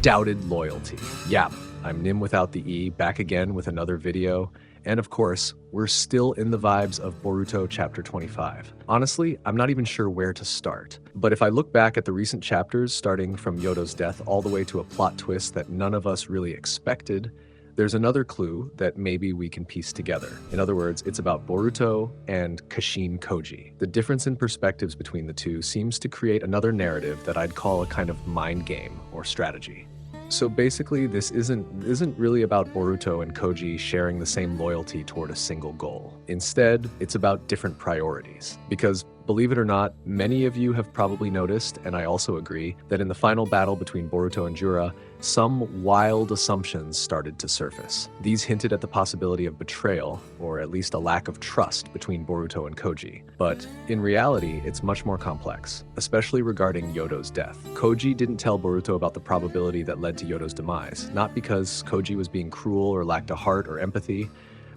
undoubted loyalty. Yap, I'm Nim without the E, back again with another video. And of course, we're still in the vibes of Boruto chapter 25. Honestly, I'm not even sure where to start. But if I look back at the recent chapters, starting from Yodo's death all the way to a plot twist that none of us really expected, there's another clue that maybe we can piece together. In other words, it's about Boruto and Kashin Koji. The difference in perspectives between the two seems to create another narrative that I'd call a kind of mind game or strategy. So basically, this isn't really about Boruto and Koji sharing the same loyalty toward a single goal. Instead, it's about different priorities. Because, believe it or not, many of you have probably noticed, and I also agree, that in the final battle between Boruto and Jura, some wild assumptions started to surface. These hinted at the possibility of betrayal, or at least a lack of trust between Boruto and Koji. But in reality, it's much more complex, especially regarding Yodo's death. Koji didn't tell Boruto about the probability that led to Yodo's demise, not because Koji was being cruel or lacked a heart or empathy,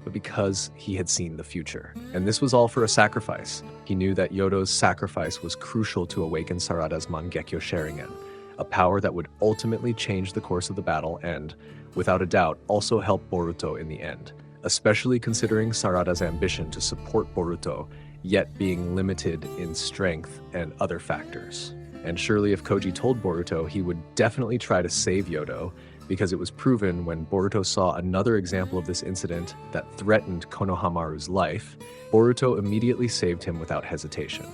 but because he had seen the future. And this was all for a sacrifice. He knew that Yodo's sacrifice was crucial to awaken Sarada's Mangekyo Sharingan, a power that would ultimately change the course of the battle and, without a doubt, also help Boruto in the end, especially considering Sarada's ambition to support Boruto, yet being limited in strength and other factors. And surely if Koji told Boruto, he would definitely try to save Yodo, because it was proven when Boruto saw another example of this incident that threatened Konohamaru's life, Boruto immediately saved him without hesitation.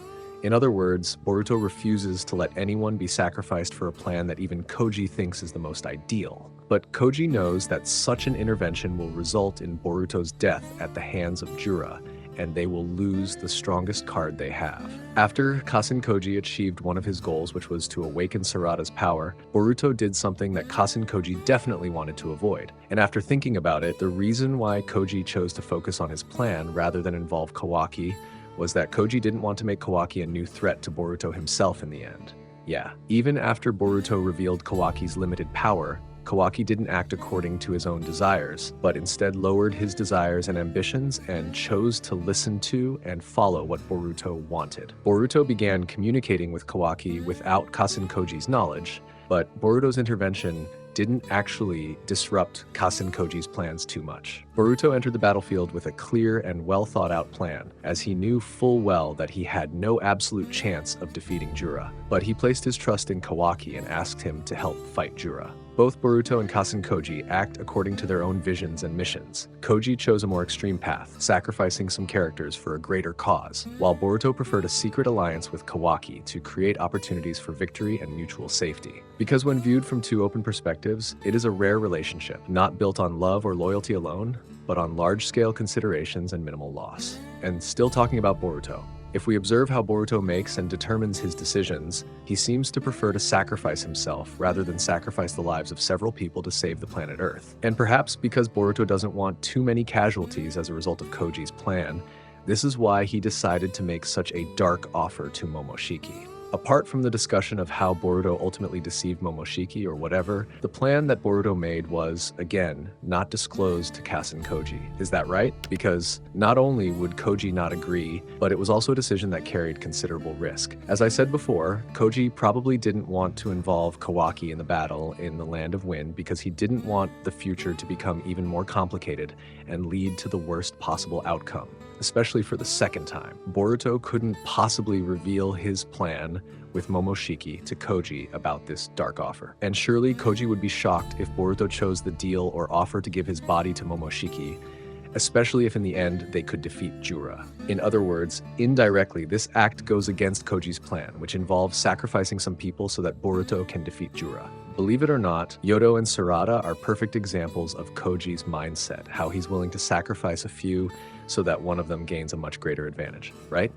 In other words, Boruto refuses to let anyone be sacrificed for a plan that even Koji thinks is the most ideal. But Koji knows that such an intervention will result in Boruto's death at the hands of Jura, and they will lose the strongest card they have. After Kashin Koji achieved one of his goals, which was to awaken Sarada's power, Boruto did something that Kashin Koji definitely wanted to avoid. And after thinking about it, the reason why Koji chose to focus on his plan rather than involve Kawaki was that Koji didn't want to make Kawaki a new threat to Boruto himself in the end. Yeah, even after Boruto revealed Kawaki's limited power, Kawaki didn't act according to his own desires, but instead lowered his desires and ambitions and chose to listen to and follow what Boruto wanted. Boruto began communicating with Kawaki without Kashin Koji's knowledge, but Boruto's intervention didn't actually disrupt Kashin Koji's plans too much. Boruto entered the battlefield with a clear and well-thought-out plan, as he knew full well that he had no absolute chance of defeating Jura. But he placed his trust in Kawaki and asked him to help fight Jura. Both Boruto and Kashin Koji act according to their own visions and missions. Koji chose a more extreme path, sacrificing some characters for a greater cause, while Boruto preferred a secret alliance with Kawaki to create opportunities for victory and mutual safety. Because when viewed from two open perspectives, it is a rare relationship, not built on love or loyalty alone, but on large-scale considerations and minimal loss. And still talking about Boruto, if we observe how Boruto makes and determines his decisions, he seems to prefer to sacrifice himself rather than sacrifice the lives of several people to save the planet Earth. And perhaps because Boruto doesn't want too many casualties as a result of Koji's plan, this is why he decided to make such a dark offer to Momoshiki. Apart from the discussion of how Boruto ultimately deceived Momoshiki or whatever, the plan that Boruto made was, again, not disclosed to Kashin Koji. Is that right? Because not only would Koji not agree, but it was also a decision that carried considerable risk. As I said before, Koji probably didn't want to involve Kawaki in the battle in the Land of Wind because he didn't want the future to become even more complicated and lead to the worst possible outcome. Especially for the second time. Boruto couldn't possibly reveal his plan with Momoshiki to Koji about this dark offer. And surely Koji would be shocked if Boruto chose the deal or offer to give his body to Momoshiki, especially if in the end they could defeat Jura. In other words, indirectly, this act goes against Koji's plan, which involves sacrificing some people so that Boruto can defeat Jura. Believe it or not, Yodo and Sarada are perfect examples of Koji's mindset, how he's willing to sacrifice a few so that one of them gains a much greater advantage, right?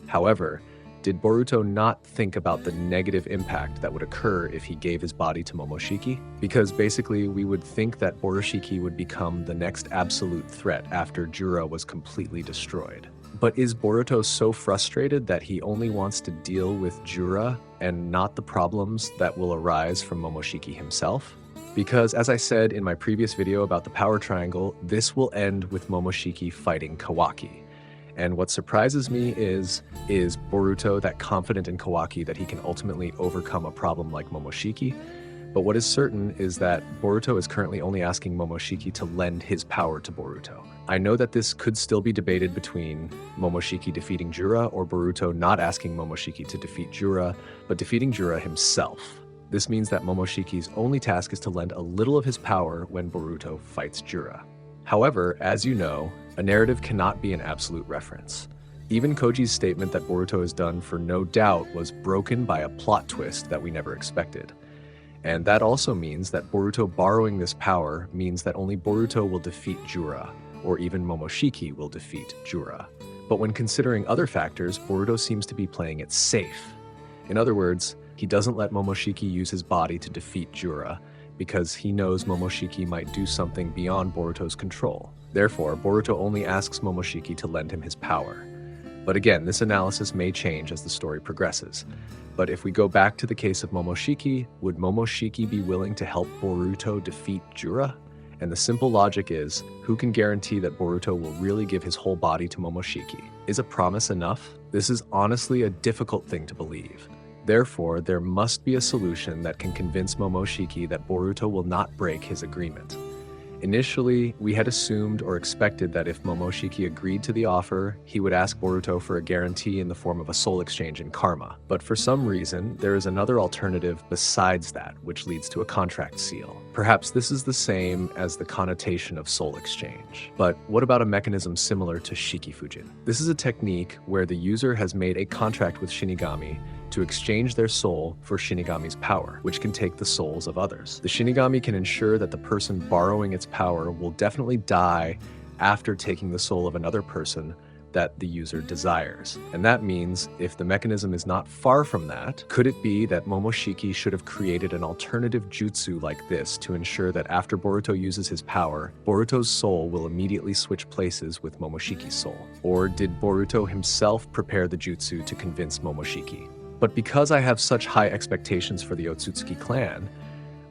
However, did Boruto not think about the negative impact that would occur if he gave his body to Momoshiki? Because basically, we would think that Momoshiki would become the next absolute threat after Jura was completely destroyed. But is Boruto so frustrated that he only wants to deal with Jura and not the problems that will arise from Momoshiki himself? Because as I said in my previous video about the power triangle, this will end with Momoshiki fighting Kawaki. And what surprises me is Boruto that confident in Kawaki that he can ultimately overcome a problem like Momoshiki? But what is certain is that Boruto is currently only asking Momoshiki to lend his power to Boruto. I know that this could still be debated between Momoshiki defeating Jura or Boruto not asking Momoshiki to defeat Jura, but defeating Jura himself. This means that Momoshiki's only task is to lend a little of his power when Boruto fights Jura. However, as you know, a narrative cannot be an absolute reference. Even Koji's statement that Boruto is done for no doubt was broken by a plot twist that we never expected. And that also means that Boruto borrowing this power means that only Boruto will defeat Jura, or even Momoshiki will defeat Jura. But when considering other factors, Boruto seems to be playing it safe. In other words, he doesn't let Momoshiki use his body to defeat Jura, because he knows Momoshiki might do something beyond Boruto's control. Therefore, Boruto only asks Momoshiki to lend him his power. But again, this analysis may change as the story progresses. But if we go back to the case of Momoshiki, would Momoshiki be willing to help Boruto defeat Jura? And the simple logic is, who can guarantee that Boruto will really give his whole body to Momoshiki? Is a promise enough? This is honestly a difficult thing to believe. Therefore, there must be a solution that can convince Momoshiki that Boruto will not break his agreement. Initially, we had assumed or expected that if Momoshiki agreed to the offer, he would ask Boruto for a guarantee in the form of a soul exchange in karma. But for some reason, there is another alternative besides that, which leads to a contract seal. Perhaps this is the same as the connotation of soul exchange. But what about a mechanism similar to Shikifujin? This is a technique where the user has made a contract with Shinigami to exchange their soul for Shinigami's power, which can take the souls of others. The Shinigami can ensure that the person borrowing its power will definitely die after taking the soul of another person that the user desires. And that means if the mechanism is not far from that, could it be that Momoshiki should have created an alternative jutsu like this to ensure that after Boruto uses his power, Boruto's soul will immediately switch places with Momoshiki's soul? Or did Boruto himself prepare the jutsu to convince Momoshiki? But because I have such high expectations for the Otsutsuki clan,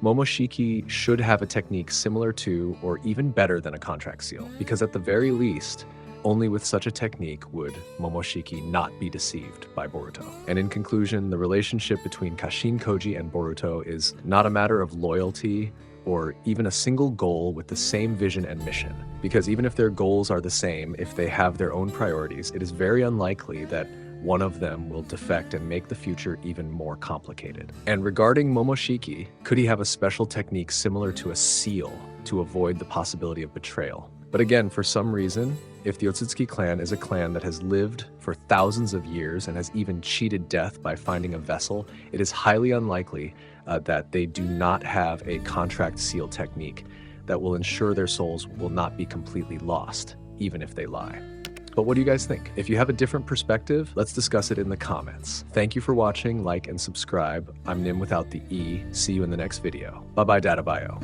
Momoshiki should have a technique similar to or even better than a contract seal, because at the very least, only with such a technique would Momoshiki not be deceived by Boruto. And in conclusion, the relationship between Kashin Koji and Boruto is not a matter of loyalty or even a single goal with the same vision and mission. Because even if their goals are the same, if they have their own priorities, it is very unlikely that one of them will defect and make the future even more complicated. And regarding Momoshiki, could he have a special technique similar to a seal to avoid the possibility of betrayal? But again, for some reason, if the Otsutsuki clan is a clan that has lived for thousands of years and has even cheated death by finding a vessel, it is highly unlikely that they do not have a contract seal technique that will ensure their souls will not be completely lost, even if they lie. But what do you guys think? If you have a different perspective, let's discuss it in the comments. Thank you for watching, like, and subscribe. I'm Nim without the E. See you in the next video. Bye-bye, Data Bio.